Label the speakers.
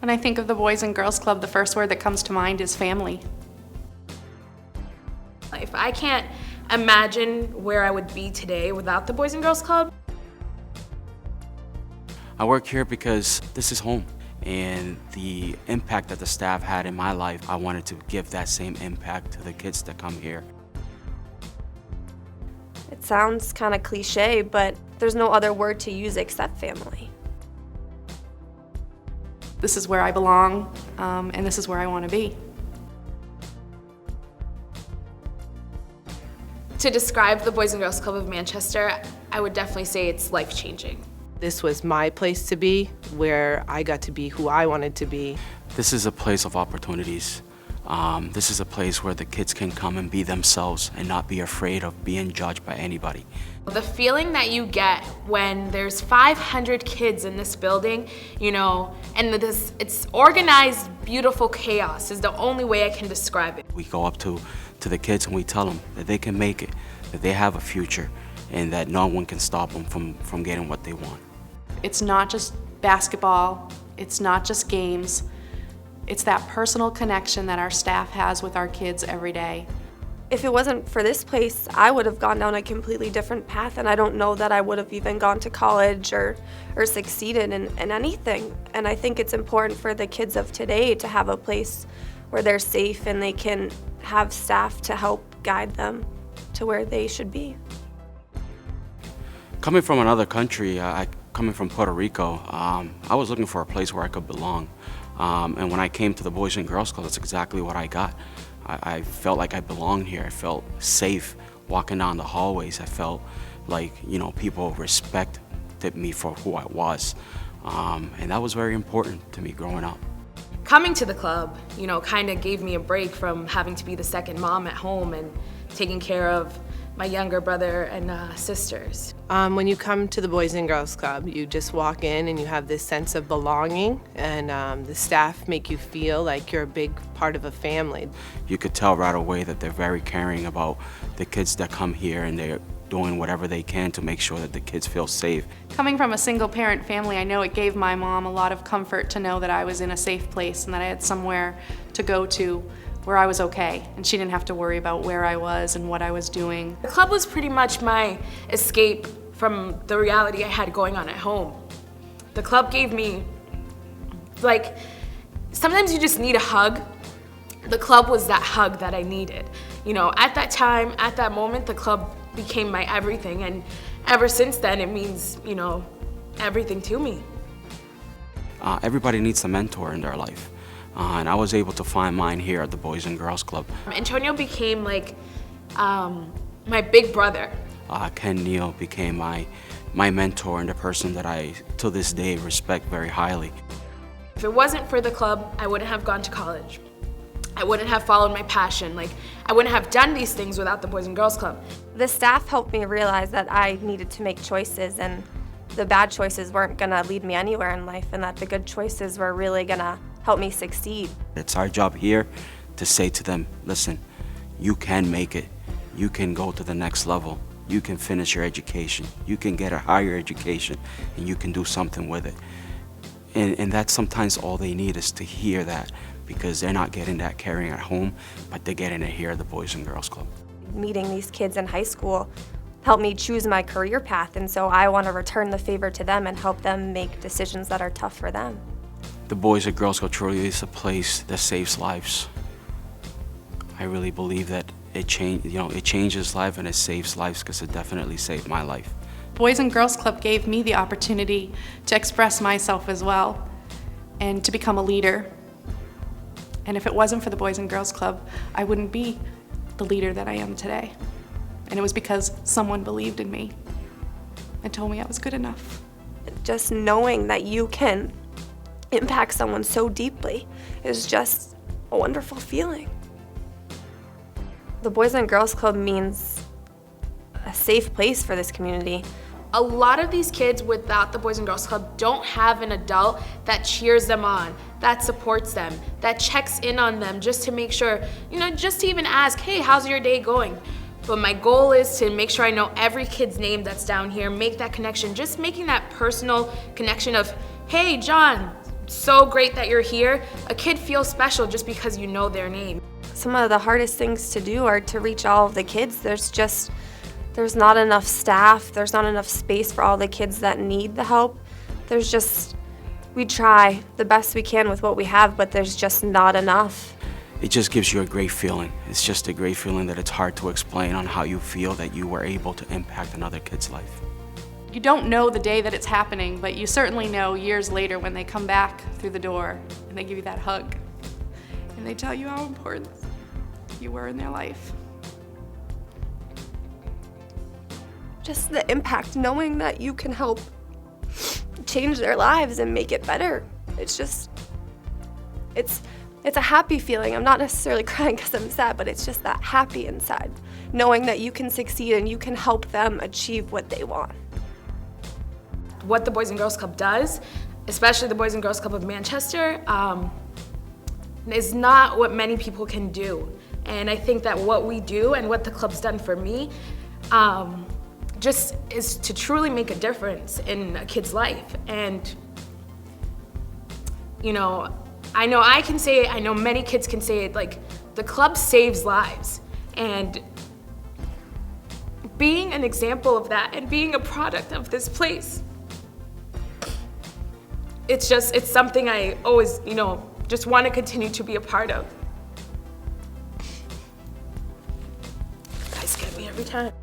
Speaker 1: When I think of the Boys and Girls Club, the first word that comes to mind is family.
Speaker 2: If I can't imagine where I would be today without the Boys and Girls Club.
Speaker 3: I work here because this is home, and the impact that the staff had in my life, I wanted to give that same impact to the kids that come here.
Speaker 4: It sounds kind of cliche, but there's no other word to use except family.
Speaker 1: This is where I belong, and this is where I want to be.
Speaker 2: To describe the Boys and Girls Club of Manchester, I would definitely say it's life-changing.
Speaker 5: This was my place to be, where I got to be who I wanted to be.
Speaker 3: This is a place of opportunities. This is a place where the kids can come and be themselves and not be afraid of being judged by anybody.
Speaker 2: The feeling that you get when there's 500 kids in this building, and it's organized, beautiful chaos is the only way I can describe it.
Speaker 3: We go up to the kids and we tell them that they can make it, that they have a future, and that no one can stop them from getting what they want.
Speaker 1: It's not just basketball, it's not just games, it's that personal connection that our staff has with our kids every day.
Speaker 4: If it wasn't for this place, I would have gone down a completely different path, and I don't know that I would have even gone to college or succeeded in anything. And I think it's important for the kids of today to have a place where they're safe and they can have staff to help guide them to where they should be.
Speaker 3: Coming from another country, coming from Puerto Rico, I was looking for a place where I could belong. And when I came to the Boys and Girls Club, that's exactly what I got. I felt like I belonged here. I felt safe walking down the hallways. I felt like, people respected me for who I was. And that was very important to me growing up.
Speaker 2: Coming to the club, kind of gave me a break from having to be the second mom at home and taking care of my younger brother and sisters.
Speaker 5: When you come to the Boys and Girls Club, you just walk in and you have this sense of belonging, and the staff make you feel like you're a big part of a family.
Speaker 3: You could tell right away that they're very caring about the kids that come here, and they're doing whatever they can to make sure that the kids feel safe.
Speaker 1: Coming from a single parent family, I know it gave my mom a lot of comfort to know that I was in a safe place and that I had somewhere to go to where I was okay, and she didn't have to worry about where I was and what I was doing.
Speaker 2: The club was pretty much my escape from the reality I had going on at home. The club gave me, sometimes you just need a hug. The club was that hug that I needed. At that time, at that moment, the club became my everything, and ever since then, it means, everything to me.
Speaker 3: Everybody needs a mentor in their life. And I was able to find mine here at the Boys and Girls Club.
Speaker 2: Antonio became my big brother.
Speaker 3: Ken Neal became my mentor and the person that I, to this day, respect very highly.
Speaker 2: If it wasn't for the club, I wouldn't have gone to college. I wouldn't have followed my passion. I wouldn't have done these things without the Boys and Girls Club.
Speaker 4: The staff helped me realize that I needed to make choices, and the bad choices weren't gonna lead me anywhere in life, and that the good choices were really gonna help me succeed.
Speaker 3: It's our job here to say to them, listen, you can make it. You can go to the next level. You can finish your education. You can get a higher education, and you can do something with it. And that's sometimes all they need, is to hear that, because they're not getting that caring at home, but they're getting it here at the Boys and Girls Club.
Speaker 4: Meeting these kids in high school helped me choose my career path, and so I want to return the favor to them and help them make decisions that are tough for them.
Speaker 3: The Boys and Girls Club truly is a place that saves lives. I really believe that it changes life and it saves lives, because it definitely saved my life.
Speaker 1: Boys and Girls Club gave me the opportunity to express myself as well and to become a leader. And if it wasn't for the Boys and Girls Club, I wouldn't be the leader that I am today. And it was because someone believed in me and told me I was good enough.
Speaker 4: Just knowing that you can impact someone so deeply is just a wonderful feeling. The Boys and Girls Club means a safe place for this community.
Speaker 2: A lot of these kids without the Boys and Girls Club don't have an adult that cheers them on, that supports them, that checks in on them just to make sure, just to even ask, hey, how's your day going? But my goal is to make sure I know every kid's name that's down here, make that connection, just making that personal connection of, hey, John, so great that you're here. A kid feels special just because you know their name.
Speaker 4: Some of the hardest things to do are to reach all of the kids. There's not enough staff, there's not enough space for all the kids that need the help. We try the best we can with what we have, but there's just not enough.
Speaker 3: It just gives you a great feeling. It's just a great feeling that it's hard to explain on how you feel that you were able to impact another kid's life.
Speaker 1: You don't know the day that it's happening, but you certainly know years later when they come back through the door and they give you that hug and they tell you how important you were in their life.
Speaker 4: Just the impact, knowing that you can help change their lives and make it better. It's a happy feeling. I'm not necessarily crying because I'm sad, but it's just that happy inside, knowing that you can succeed and you can help them achieve what they want.
Speaker 2: What the Boys and Girls Club does, especially the Boys and Girls Club of Manchester, is not what many people can do. And I think that what we do and what the club's done for me just is to truly make a difference in a kid's life. And, you know I can say it, I know many kids can say it, like, the club saves lives. And being an example of that and being a product of this place, it's something I always, just want to continue to be a part of. You guys get me every time.